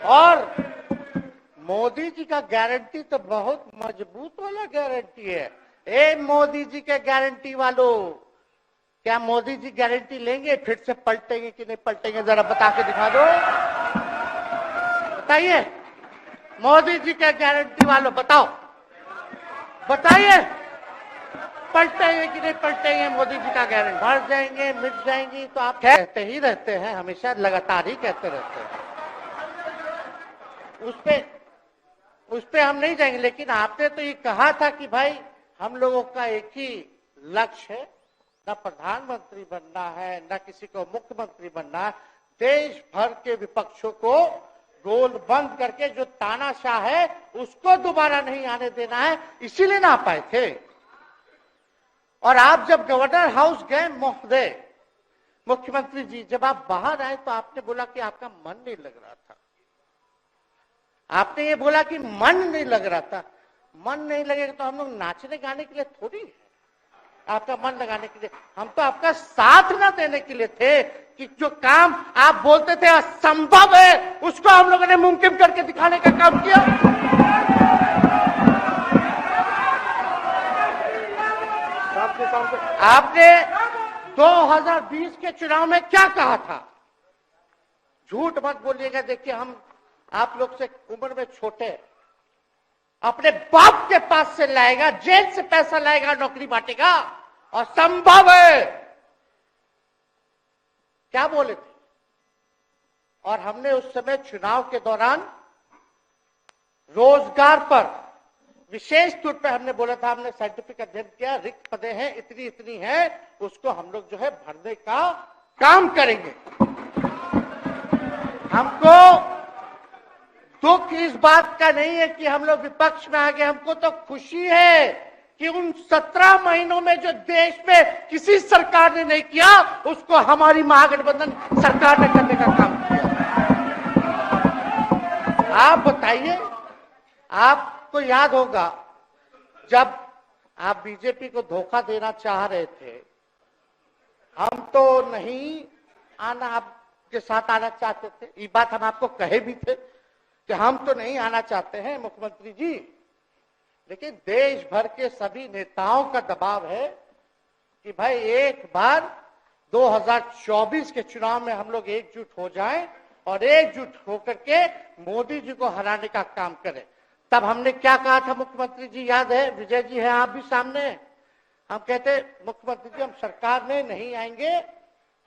और मोदी जी का गारंटी तो बहुत मजबूत वाला गारंटी है। ए मोदी जी के गारंटी वालों, क्या मोदी जी गारंटी लेंगे फिर से पलटेंगे कि नहीं पलटेंगे? जरा बता के दिखा दो, बताइए। मोदी जी के गारंटी वालों बताओ, बताइए पलटेंगे कि नहीं पलटेंगे? मोदी जी का गारंटी भर जाएंगे, मिट जाएंगी। तो आप कहते ही रहते हैं, हमेशा लगातार ही कहते रहते हैं। उस पे हम नहीं जाएंगे, लेकिन आपने तो ये कहा था कि भाई हम लोगों का एक ही लक्ष्य है, न प्रधानमंत्री बनना है, न किसी को मुख्यमंत्री बनना है। देश भर के विपक्षों को गोल बंद करके जो तानाशाह है उसको दोबारा नहीं आने देना है, इसीलिए ना आ पाए थे। और आप जब गवर्नर हाउस गए महोदय, मुख्यमंत्री जी, जब आप बाहर आए तो आपने बोला कि आपका मन नहीं लग रहा था। आपने ये बोला कि मन नहीं लग रहा था। मन नहीं लगेगा तो हम लोग नाचने गाने के लिए थोड़ी है, आपका मन लगाने के लिए। हम तो आपका साथ ना देने के लिए थे कि जो काम आप बोलते थे असंभव है, उसको हम लोगों ने मुमकिन करके दिखाने का काम किया। आपने 2020 के चुनाव में क्या कहा था? झूठ मत बोलिएगा। देखिए, हम आप लोग से उम्र में छोटे, अपने बाप के पास से लाएगा, जेल से पैसा लाएगा, नौकरी बांटेगा, और संभव है, क्या बोले थे? और हमने उस समय चुनाव के दौरान रोजगार पर विशेष तौर पे हमने बोला था, हमने साइंटिफिक अध्ययन किया, रिक्त पदे हैं इतनी इतनी है, उसको हम लोग जो है भरने का काम करेंगे। हमको दुख इस बात का नहीं है कि हम लोग विपक्ष में आ गए, हमको तो खुशी है कि उन 17 महीनों में जो देश में किसी सरकार ने नहीं किया, उसको हमारी महागठबंधन सरकार ने करने का काम किया। आप बताइए, आपको याद होगा जब आप बीजेपी को धोखा देना चाह रहे थे, हम तो नहीं आना, आपके साथ आना चाहते थे। ये बात हम आपको कहे भी थे कि हम तो नहीं आना चाहते हैं मुख्यमंत्री जी, लेकिन देश भर के सभी नेताओं का दबाव है कि भाई एक बार 2024 के चुनाव में हम लोग एकजुट हो जाएं और एकजुट होकर के मोदी जी को हराने का काम करें। तब हमने क्या कहा था मुख्यमंत्री जी, याद है? विजय जी है, आप भी सामने। हम कहते मुख्यमंत्री जी हम सरकार में नहीं आएंगे,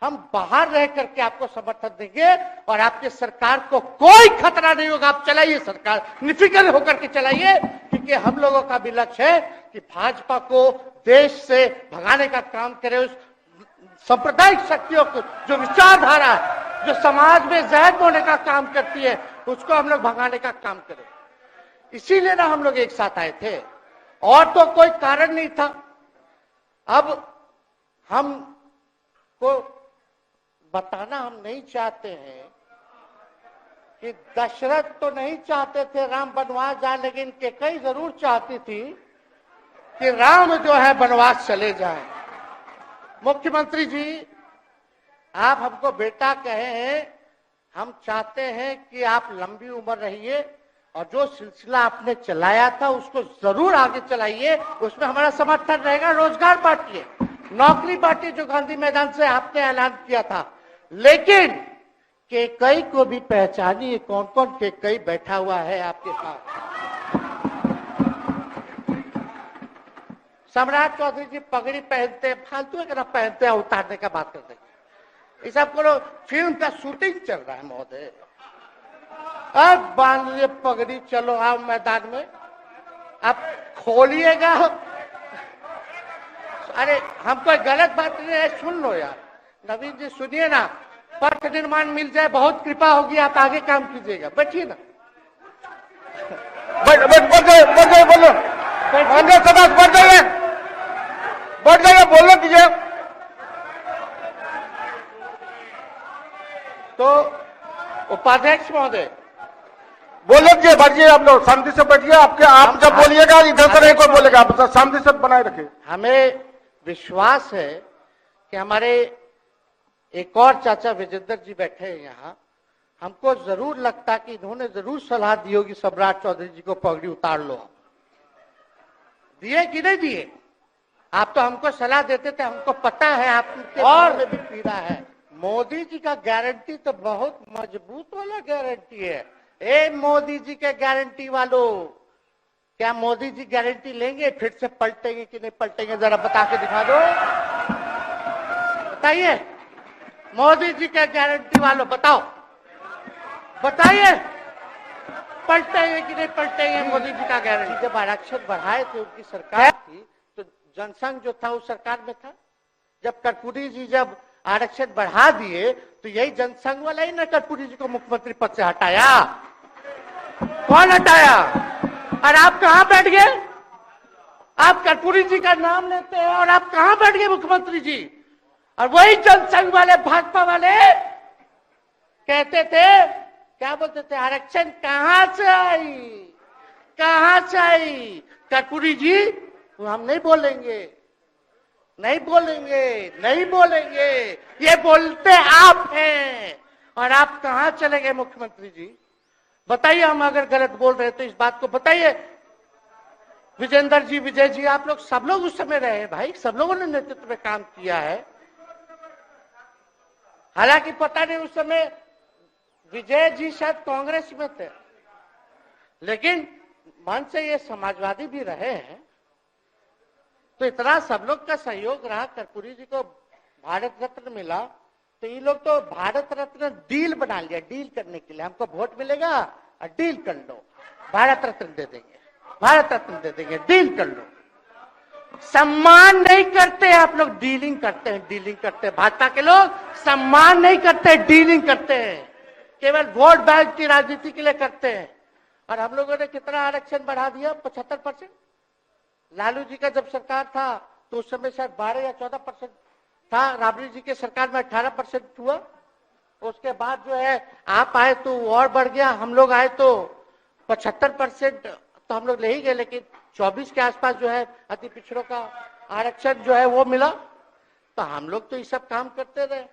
हम बाहर रह करके आपको समर्थन देंगे और आपके सरकार को कोई खतरा नहीं होगा, आप चलाइए सरकार, निफिक्र होकर के चलाइए, क्योंकि हम लोगों का भी लक्ष्य है कि भाजपा को देश से भगाने का काम करे। उस सांप्रदायिक शक्तियों को, जो विचारधारा है, जो समाज में जहर बोने का काम करती है, उसको हम लोग भगाने का काम करें। इसीलिए ना हम लोग एक साथ आए थे, और तो कोई कारण नहीं था। अब हम को बताना हम नहीं चाहते हैं कि दशरथ तो नहीं चाहते थे राम वनवास जाए, लेकिन कैकेयी जरूर चाहती थी कि राम जो है वनवास चले जाएं। मुख्यमंत्री जी, आप हमको बेटा कहे हैं, हम चाहते हैं कि आप लंबी उम्र रहिए और जो सिलसिला आपने चलाया था उसको जरूर आगे चलाइए, उसमें हमारा समर्थन रहेगा। रोजगार बांटिए, नौकरी बांटिए, जो गांधी मैदान से आपने ऐलान किया था, लेकिन कैकेयी को भी पहचानिए, कौन कौन कैकेयी बैठा हुआ है आपके साथ। सम्राट चौधरी जी पगड़ी पहनते, फालतू अगर पहनते हैं, उतारने का बात करते हैं। ये सब को फिल्म का शूटिंग चल रहा है महोदय, अब बांध लिए पगड़ी, चलो आओ मैदान में, अब खोलिएगा। अरे हम कोई गलत बात नहीं है, सुन लो यार, नवीन जी सुनिए ना, पथ निर्माण मिल जाए, बहुत कृपा होगी, आप आगे काम कीजिएगा, बैठिए ना। बढ़ जाइए, बोलो, बढ़ जाइए, बोलने दीजिए। तो उपाध्यक्ष महोदय बोले दीजिए, बैठिए, आप लोग शांति से बैठिए। आप जब बोलिएगा इधर से नहीं कोई बोलेगा, आप शांति से बनाए रखिए। हमें विश्वास है कि हमारे एक और चाचा विजेंद्र जी बैठे हैं यहाँ, हमको जरूर लगता कि इन्होंने जरूर सलाह दी होगी सम्राट चौधरी जी को पगड़ी उतार लो। दिए कि नहीं दिए? आप तो हमको सलाह देते थे, हमको पता है आपके और में भी पीड़ा है। मोदी जी का गारंटी तो बहुत मजबूत वाला गारंटी है। ए मोदी जी के गारंटी वालों, क्या मोदी जी गारंटी लेंगे फिर से पलटेंगे कि नहीं पलटेंगे? जरा बता के दिखा दो, बताइए। मोदी जी के गारंटी वालों बताओ, बताइए पलटेंगे कि नहीं पलटेंगे मोदी जी का गारंटी? जब आरक्षण बढ़ाए थे उनकी सरकार थी तो जनसंघ जो था उस सरकार में था। जब कर्पूरी जी जब आरक्षण बढ़ा दिए तो यही जनसंघ वाला ही ना कर्पूरी जी को मुख्यमंत्री पद से हटाया। कौन हटाया? और आप कहां बैठ गए? आप कर्पूरी जी का नाम लेते हैं और आप कहां बैठ गए मुख्यमंत्री जी? और वही जनसंघ वाले भाजपा वाले कहते थे, क्या बोलते थे, आरक्षण कहां से आई, कहां से आई? कर्पूरी जी हम नहीं बोलेंगे, नहीं बोलेंगे, नहीं बोलेंगे, ये बोलते आप हैं। और आप कहां चले गए मुख्यमंत्री जी? बताइए, हम अगर गलत बोल रहे तो इस बात को बताइए। विजेंद्र जी, विजय जी, आप लोग सब लोग उस समय रहे भाई, सब लोगों ने नेतृत्व में काम किया है। हालांकि पता नहीं उस समय विजय जी शायद कांग्रेस में थे, लेकिन मन से ये समाजवादी भी रहे हैं। तो इतना सब लोग का सहयोग रहा, कर्पूरी जी को भारत रत्न मिला, तो ये लोग तो भारत रत्न डील बना लिया, डील करने के लिए। हमको वोट मिलेगा और डील कर लो, भारत रत्न दे देंगे, भारत रत्न दे देंगे, डील कर लो। सम्मान नहीं करते आप लोग, डीलिंग करते हैं, डीलिंग करते हैं। भाजपा के लोग सम्मान नहीं करते, डीलिंग करते हैं, केवल वोट बैंक की राजनीति के लिए करते हैं। और हम लोगों ने कितना आरक्षण बढ़ा दिया? 75%। लालू जी का जब सरकार था तो उस समय शायद 12 या 14% था, राबड़ी जी के सरकार में 18% हुआ। उसके बाद जो है आप आए तो और बढ़ गया, हम लोग आए तो 75% तो हम लोग ले ही गए, लेकिन 24 के आसपास जो है अति पिछड़ों का आरक्षण जो है वो मिला। तो हम लोग तो ये सब काम करते रहे,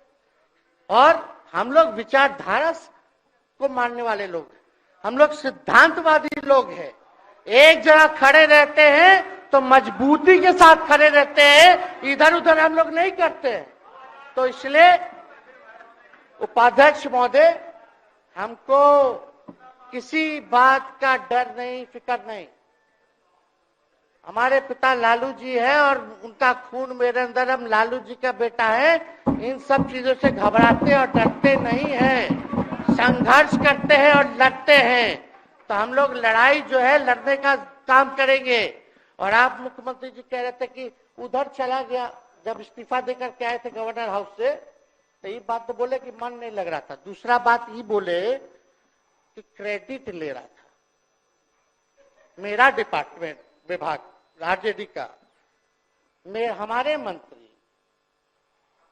और हम लोग विचारधारा को मानने वाले लोग हैं, हम लोग सिद्धांतवादी लोग हैं। एक जगह खड़े रहते हैं तो मजबूती के साथ खड़े रहते हैं, इधर उधर हम लोग नहीं करते हैं। तो इसलिए उपाध्यक्ष महोदय, हमको किसी बात का डर नहीं, फिक्र नहीं। हमारे पिता लालू जी है और उनका खून मेरे अंदर, हम लालू जी का बेटा है। इन सब चीजों से घबराते और डरते नहीं हैं, संघर्ष करते हैं और लड़ते हैं। तो हम लोग लड़ाई जो है लड़ने का काम करेंगे। और आप मुख्यमंत्री जी कह रहे थे कि उधर चला गया, जब इस्तीफा देकर के आए थे गवर्नर हाउस से, तो ये बात तो बोले कि मन नहीं लग रहा था। दूसरा बात ये बोले कि क्रेडिट ले रहा था, मेरा डिपार्टमेंट विभाग आरजेडी का, हमारे मंत्री,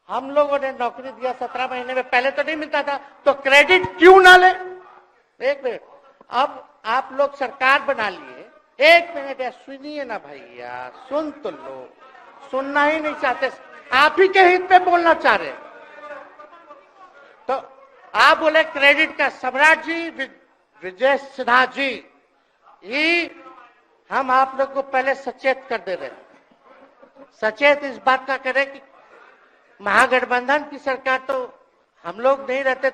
हम लोगों ने नौकरी दिया 17 महीने में, पहले तो नहीं मिलता था, तो क्रेडिट क्यों ना ले? एक मिनट, अब आप लोग सरकार बना लिए, एक मिनट यार सुनिए ना भैया, सुन तो लो, सुनना ही नहीं चाहते, आप ही के हित पे बोलना चाह रहे। तो आप बोले क्रेडिट का, सम्राट जी, विजय सिन्हा जी, ये हम आप लोग को पहले सचेत कर दे रहे हैं। सचेत इस बात का करें कि महागठबंधन की सरकार तो हम लोग नहीं रहते